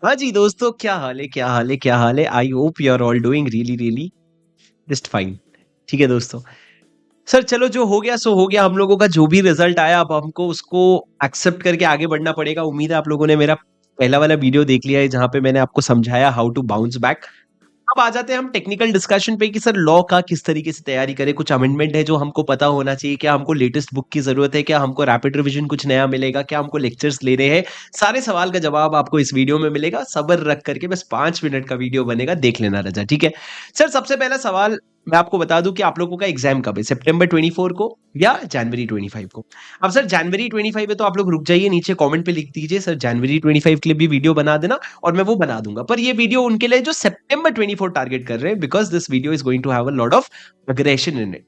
हाँ जी दोस्तों, क्या हाल है, क्या हाल है, क्या हाल है। I hope you are all doing really really just fine. ठीक है दोस्तों। सर चलो, जो हो गया सो हो गया। हम लोगों का जो भी रिजल्ट आया, अब हमको उसको एक्सेप्ट करके आगे बढ़ना पड़ेगा। उम्मीद है आप लोगों ने मेरा पहला वाला वीडियो देख लिया है, जहां पे मैंने आपको समझाया हाउ टू बाउंस बैक। अब आ जाते हैं हम टेक्निकल डिस्कशन पे कि सर लॉ का किस तरीके से तैयारी करें। कुछ अमेंडमेंट है जो हमको पता होना चाहिए, क्या हमको लेटेस्ट बुक की जरूरत है, क्या हमको रैपिड रिवीजन कुछ नया मिलेगा, क्या हमको लेक्चर्स लेने हैं। सारे सवाल का जवाब आपको इस वीडियो में मिलेगा। सब्र रख करके बस 5 मिनट का वीडियो बनेगा, देख लेना रजा। ठीक है सर, सबसे पहला सवाल मैं आपको बता दूं कि आप लोगों का एग्जाम कब है, सितंबर 24 को या जनवरी 25 को। अब सर जनवरी 25 है तो आप लोग रुक जाइए, नीचे कमेंट पे लिख दीजिए सर जनवरी 25 के लिए भी वीडियो बना देना, और मैं वो बना दूंगा। पर ये वीडियो उनके लिए जो सितंबर 24 टारगेट कर रहे हैं, because this video is going to have a lot of aggression in it.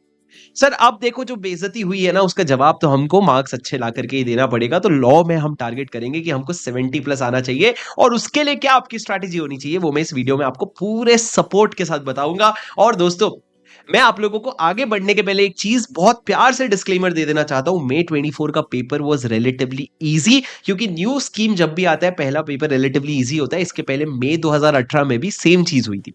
Sir अब देखो, जो बेइज्जती हुई है ना, उसका जवाब तो हमको मार्क्स अच्छे ला करके ही देना पड़ेगा। तो लॉ में हम टारगेट करेंगे कि हमको 70 प्लस आना चाहिए, और उसके लिए क्या आपकी स्ट्रैटेजी होनी चाहिए वो मैं इस वीडियो में आपको पूरे सपोर्ट के साथ बताऊंगा। और दोस्तों, मैं आप लोगों को आगे बढ़ने के पहले एक चीज बहुत प्यार से डिस्क्लेमर दे देना चाहता हूं। मे 24 का पेपर वाज रिलेटिवली इजी, क्योंकि न्यू स्कीम जब भी आता है पहला पेपर रिलेटिवली इजी होता है। इसके पहले मई 2018 में भी सेम चीज हुई थी।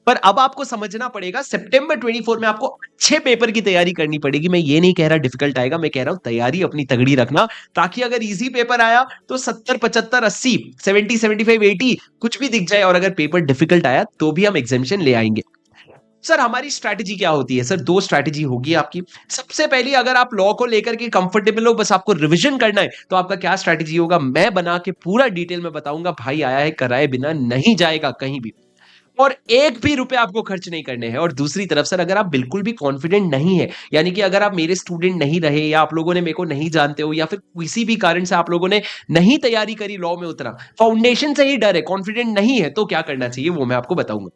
पर अब आपको समझना पड़ेगा, सितंबर 24 में आपको अच्छे पेपर की तैयारी करनी पड़ेगी। मैं ये नहीं कह रहा डिफिकल्ट आएगा, मैं कह रहा हूं तैयारी अपनी तगड़ी रखना, ताकि अगर इजी पेपर आया तो 70 75 80 70 75 80 कुछ भी दिख जाए, और अगर पेपर डिफिकल्ट आया तो भी हम एग्जामिशन ले आएंगे। सर हमारी स्ट्रैटेजी क्या होती है? सर दो स्ट्रैटेजी होगी आपकी। सबसे पहली, अगर आप लॉ को लेकर के कंफर्टेबल हो, बस आपको रिवीजन करना है, तो आपका क्या स्ट्रैटेजी होगा मैं बना के पूरा डिटेल में बताऊंगा। भाई आया है कराए बिना नहीं जाएगा कहीं भी, और एक भी रुपए आपको खर्च नहीं करने हैं। और दूसरी तरफ सर, अगर आप बिल्कुल भी कॉन्फिडेंट नहीं है, यानी कि अगर आप मेरे स्टूडेंट नहीं रहे, या आप लोगों ने मेरे को नहीं जानते हो, या फिर किसी भी कारण से आप लोगों ने नहीं तैयारी करी, लॉ में उतरा, फाउंडेशन से ही डर है, कॉन्फिडेंट नहीं है, तो क्या करना चाहिए वो मैं आपको बताऊंगा।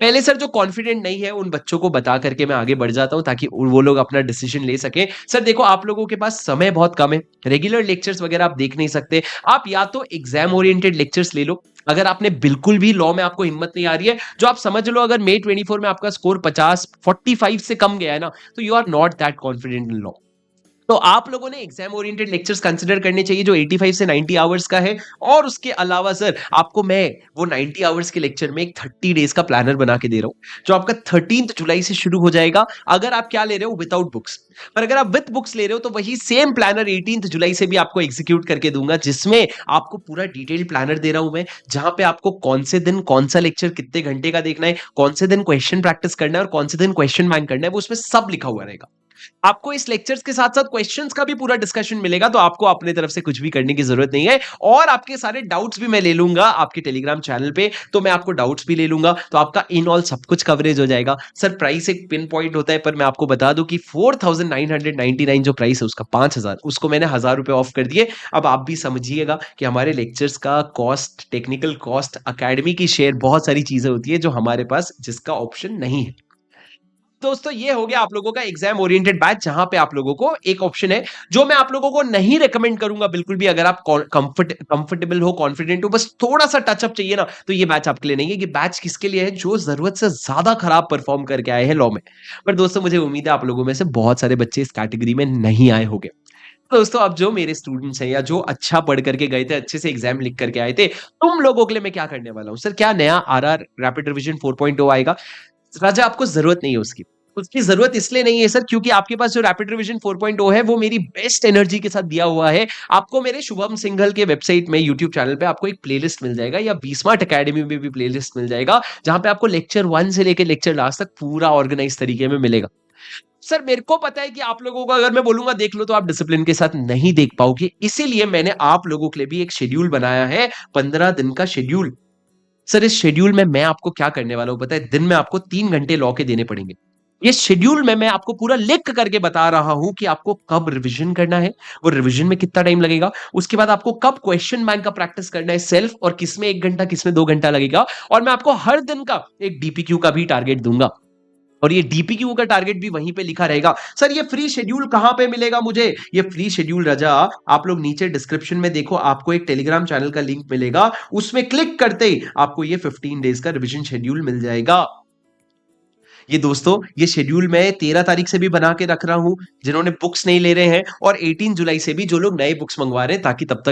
पहले सर, जो कॉन्फिडेंट नहीं है उन बच्चों को बता करके मैं आगे बढ़ जाता हूं, ताकि वो लोग अपना डिसीजन ले सके। सर देखो, आप लोगों के पास समय बहुत कम है, रेगुलर लेक्चर्स वगैरह आप देख नहीं सकते। आप या तो एग्जाम ओरिएंटेड लेक्चर्स ले लो, अगर आपने बिल्कुल भी लॉ में आपको हिम्मत नहीं आ रही है, जो आप समझ लो अगर मई 24 में आपका स्कोर 50 45 से कम गया है ना, तो you are not that confident in law. तो आप लोगों ने एग्जाम ओरिएंटेड लेक्चर्स कंसीडर करने चाहिए, जो 85 से 90 आवर्स का है। और उसके अलावा सर, आपको मैं वो 90 आवर्स के लेक्चर में एक 30 डेज का प्लानर बना के दे रहा हूं, जो आपका 13 जुलाई से शुरू हो जाएगा, अगर आप क्या ले रहे हो विदाउट बुक्स। पर अगर आप विद बुक्स ले रहे हो, तो वही सेम प्लानर 18 जुलाई से भी आपको एग्जीक्यूट करके दूंगा, जिसमें आपको पूरा डिटेल्ड प्लानर दे रहा हूं मैं, जहां पे आपको कौन से दिन कौन सा लेक्चर कितने घंटे का देखना है, कौन से दिन क्वेश्चन प्रैक्टिस करना है, और कौन से दिन क्वेश्चन बैंक करना है, वो उसमें सब लिखा हुआ रहेगा। आपको इस लेक्चर्स के साथ साथ क्वेश्चंस का भी पूरा डिस्कशन मिलेगा, तो आपको अपने तरफ से कुछ भी करने की जरूरत नहीं है। और आपके सारे डाउट्स भी मैं ले लूंगा आपके टेलीग्राम चैनल पे, तो मैं आपको डाउट्स भी ले लूंगा, तो आपका इन ऑल सब कुछ कवरेज हो जाएगा। सर प्राइस एक पिन पॉइंट होता है, पर मैं आपको बता दूं कि 4999 जो प्राइस है उसका 5000, उसको मैंने 1000 रुपए ऑफ कर दिए। अब आप भी समझिएगा कि हमारे लेक्चर्स का कॉस्ट, टेक्निकल कॉस्ट, अकेडमी की शेयर, बहुत सारी चीजें होती है जो हमारे पास जिसका ऑप्शन नहीं है। दोस्तों ये हो गया आप लोगों का एग्जाम ओरिएंटेड बैच, जहां पे आप लोगों को एक ऑप्शन है जो मैं आप लोगों को नहीं रेकमेंड करूंगा बिल्कुल भी। अगर आप कंफर्टेबल हो, कॉन्फिडेंट हो, बस थोड़ा सा टचअप चाहिए ना, तो ये बैच आपके लिए नहीं है। ये बैच किसके लिए है? जो जरूरत से ज्यादा खराब परफॉर्म करके आए हैं लॉ में। पर दोस्तों, मुझे उम्मीद है आप लोगों में से बहुत सारे बच्चे इस कैटेगरी में नहीं आए होंगे। दोस्तों, अब जो मेरे स्टूडेंट्स हैं, या जो अच्छा पढ़ करके गए थे, अच्छे से एग्जाम लिख करके आए थे, तुम लोगों के लिए मैं क्या करने वाला हूं? सर क्या नया आरआर रैपिड रिवीजन 4.0 आएगा? राजा आपको जरूरत नहीं है उसकी। उसकी जरूरत इसलिए नहीं है सर, क्योंकि आपके पास जो रैपिड रिवीजन 4.0 है वो मेरी बेस्ट एनर्जी के साथ दिया हुआ है। आपको मेरे शुभम सिंघल के वेबसाइट में, यूट्यूब चैनल पे आपको एक प्लेलिस्ट मिल जाएगा, या बीस्मार्ट अकेडमी में भी प्लेलिस्ट मिल जाएगा, जहां पे आपको लेक्चर 1 से लेकर लेक्चर लास्ट तक पूरा ऑर्गेनाइज तरीके में मिलेगा। सर मेरे को पता है कि आप लोगों को अगर मैं बोलूंगा देख लो, तो आप डिसिप्लिन के साथ नहीं देख पाओगे, इसीलिए मैंने आप लोगों के लिए भी एक शेड्यूल बनाया है, 15 दिन का शेड्यूल। सर इस शेड्यूल में मैं आपको क्या करने वाला हूं पता है? दिन में आपको 3 घंटे लॉ के देने पड़ेंगे। ये शेड्यूल में मैं आपको पूरा लिख करके बता रहा हूं कि आपको कब रिवीजन करना है, वो रिवीजन में कितना टाइम लगेगा, उसके बाद आपको कब क्वेश्चन बैंक का प्रैक्टिस करना है सेल्फ, और किसमें 1 घंटा किसमें 2 घंटा लगेगा। और मैं आपको हर दिन का एक डीपीक्यू का भी टारगेट दूंगा, और ये डीपीक्यू का टारगेट भी वहीं पे लिखा रहेगा। सर ये फ्री शेड्यूल कहां पे मिलेगा मुझे? ये फ्री शेड्यूल रजा, आप लोग नीचे डिस्क्रिप्शन में देखो, आपको एक टेलीग्राम चैनल का लिंक मिलेगा, उसमें क्लिक करते ही आपको ये 15 डेज का रिवीजन शेड्यूल मिल जाएगा। ये दोस्तों, ये शेड्यूल मैं 13 तारीख से भी बना के रख रहा हूं, जिन्होंने बुक्स नहीं ले रहे हैं, और 18 जुलाई से भी जो लोग नए बुक्स मंगवा रहे हैं, ताकि तब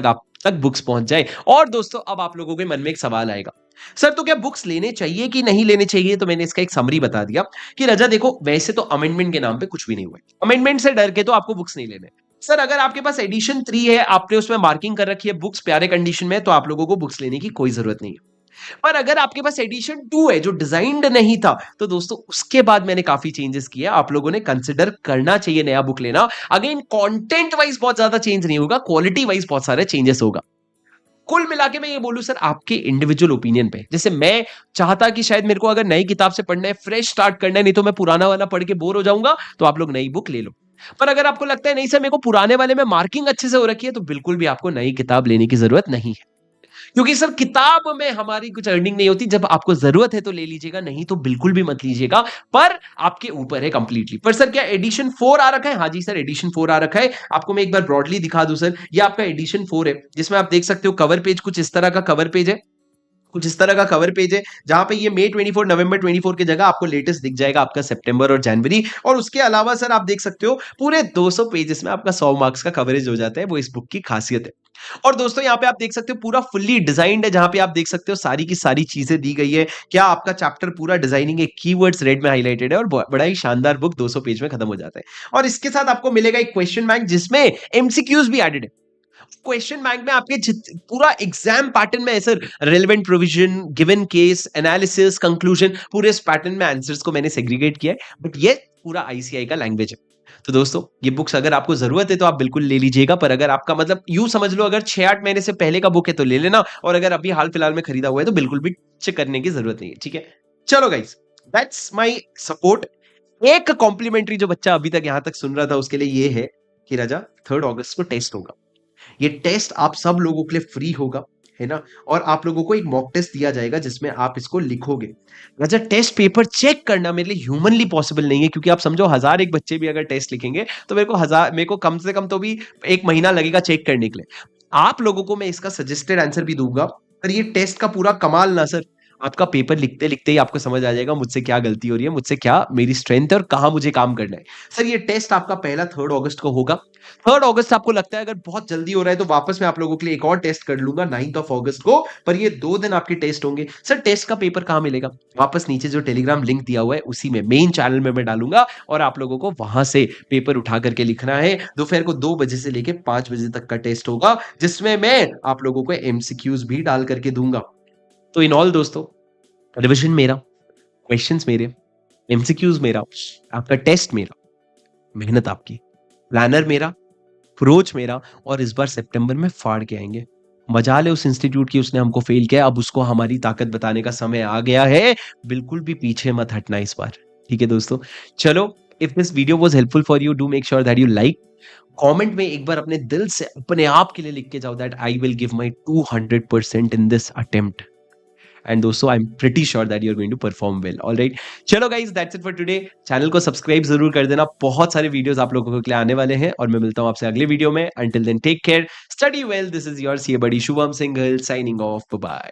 तक बुक्स पहुंच जाए। और दोस्तों अब आप लोगों के मन में एक सवाल आएगा, सर तो क्या बुक्स लेने चाहिए कि नहीं लेने चाहिए? तो मैंने इसका एक समरी बता दिया कि रजा देखो, वैसे तो अमेंडमेंट के नाम पे कुछ भी नहीं हुआ, अमेंडमेंट से डर के तो आपको बुक्स नहीं लेने। सर अगर आपके पास एडिशन 3 है, आपने उसमें मार्किंग कर रखी है बुक्स प्यारे कंडीशन में, तो आप लोगों को बुक्स लेने की कोई जरूरत नहीं है। पर अगर आपके पास एडिशन 2 है जो डिजाइंड नहीं था, तो दोस्तों उसके बाद मैंने काफी चेंजेस किए, आप लोगों ने कंसिडर करना चाहिए नया बुक लेना। अगेन कंटेंट वाइज बहुत ज्यादा चेंज नहीं होगा, क्वालिटी वाइज बहुत सारे चेंजेस होगा। कुल मिला के मैं ये बोलूं सर, आपके इंडिविजुअल ओपिनियन पे, जैसे मैं चाहता कि शायद मेरे को अगर नई किताब से पढ़ना है, फ्रेश स्टार्ट करना है, नहीं तो मैं पुराना वाला पढ़ के बोर हो जाऊंगा, तो आप लोग नई बुक ले लो। पर अगर आपको लगता है नहीं सर मेरे को पुराने वाले में मार्किंग अच्छे से हो रखी है, तो बिल्कुल भी आपको नई किताब लेने की जरूरत नहीं है। क्योंकि सर किताब में हमारी कुछ अर्निंग नहीं होती, जब आपको जरूरत है तो ले लीजिएगा, नहीं तो बिल्कुल भी मत लीजिएगा। पर आपके ऊपर है कंप्लीटली। पर सर क्या एडिशन 4 आ रखा है? हाँ जी सर, एडिशन 4 आ रखा है। आपको मैं एक बार ब्रॉडली दिखा दूं सर, ये आपका एडिशन 4 है, जिसमें आप देख सकते हो कवर पेज कुछ इस तरह का कवर पेज है, कुछ इस तरह का कवर पेज है, जहां पे ये मई 24 नवंबर 24 की जगह आपको लेटेस्ट दिख जाएगा आपका सितंबर और जनवरी। और उसके अलावा सर आप देख सकते हो पूरे 200 पेजेस में आपका 100 मार्क्स का कवरेज हो जाता है, वो इस बुक की खासियत है। और दोस्तों यहाँ पे आप देख सकते हो पूरा फुल्ली डिजाइन्ड है, जहां पे आप देख सकते हो सारी की सारी चीजें दी गई है। क्या आपका चैप्टर पूरा डिजाइनिंग है, कीवर्ड्स रेड में हाईलाइटेड है, और बड़ा ही शानदार बुक 200 पेज में खत्म हो जाता है। और इसके साथ आपको मिलेगा एक क्वेश्चन बैंक, जिसमें एमसीक्यूज भी एडेड है। क्वेश्चन बैंक में आपके पूरा एग्जाम पैटर्न में है sir, relevant provision, given case, analysis, conclusion, पूरे इस पैटर्न में आंसर्स को मैंने सेग्रीगेट किया है। बट ये पूरा आईसीआई का लैंग्वेज है। तो दोस्तों ये बुक्स अगर आपको जरूरत है तो आप बिल्कुल ले लीजिएगा। पर अगर आपका मतलब यूं समझ लो, अगर 6-8 महीने से पहले का बुक है तो ले लेना, और अगर अभी हाल फिलहाल में खरीदा हुआ है तो बिल्कुल भी चेक करने की जरूरत नहीं है। ठीक है, चलो गाइस, दैट्स माय सपोर्ट। एक कॉम्प्लीमेंट्री जो बच्चा अभी तक यहां तक सुन रहा था उसके लिए ये है कि राजा 3 अगस्त को टेस्ट होगा। ये टेस्ट आप सब लोगों के लिए फ्री होगा, है ना? और आप लोगों को एक मॉक टेस्ट दिया जाएगा जिसमें आप इसको लिखोगे। अच्छा, टेस्ट पेपर चेक करना मेरे लिए ह्यूमनली पॉसिबल नहीं है, क्योंकि आप समझो 1001 बच्चे भी अगर टेस्ट लिखेंगे तो मेरे को कम से कम तो भी 1 महीना लगेगा चेक करने के लिए। आप लोगों को मैं इसका सजेस्टेड आंसर भी दूंगा। पर ये टेस्ट का पूरा कमाल ना सर, आपका पेपर लिखते लिखते ही आपको समझ आ जाएगा मुझसे क्या गलती हो रही है, मुझसे क्या मेरी स्ट्रेंथ है और कहां मुझे काम करना है। सर ये टेस्ट आपका पहला 3 अगस्त को होगा। 3 अगस्त आपको लगता है अगर बहुत जल्दी हो रहा है तो वापस मैं आप लोगों के लिए एक और टेस्ट कर लूंगा 9 अगस्त को। पर ये 2 दिन आपके टेस्ट होंगे। सर टेस्ट का पेपर कहां मिलेगा? वापस नीचे जो टेलीग्राम लिंक दिया हुआ है उसी में मेन चैनल में मैं डालूंगा, और आप लोगों को वहां से पेपर उठा करके लिखना है। दोपहर को 2 बजे से लेके 5 बजे तक का टेस्ट होगा, जिसमें मैं आप लोगों को एमसीक्यूज भी डाल करके दूंगा। तो इन ऑल दोस्तों, रिविजन मेरा, क्वेश्चंस मेरे, एमसीक्यूज मेरा, आपका टेस्ट मेरा, मेहनत आपकी, प्लानर मेरा, अप्रोच मेरा, और इस बार सितंबर में फाड़ के आएंगे। मजाल है उस इंस्टीट्यूट की, उसने हमको फेल किया, अब उसको हमारी ताकत बताने का समय आ गया है। बिल्कुल भी पीछे मत हटना इस बार। ठीक है दोस्तों, चलो, if this video was helpful for you, do make sure that you like, comment में एक बार अपने दिल से अपने आप के लिए लिख के जाओ that I will give my 200% in this attempt. And दोस्तों I am pretty sure that you are going to perform well. Alright, चलो guys, that's it for today. Channel को सब्सक्राइब जरूर कर देना, बहुत सारे वीडियोस आप लोगों के लिए आने वाले हैं, और मैं मिलता हूं आपसे अगले वीडियो में। Until then take care, study well, this is your C buddy Shubham Singhal signing off, bye.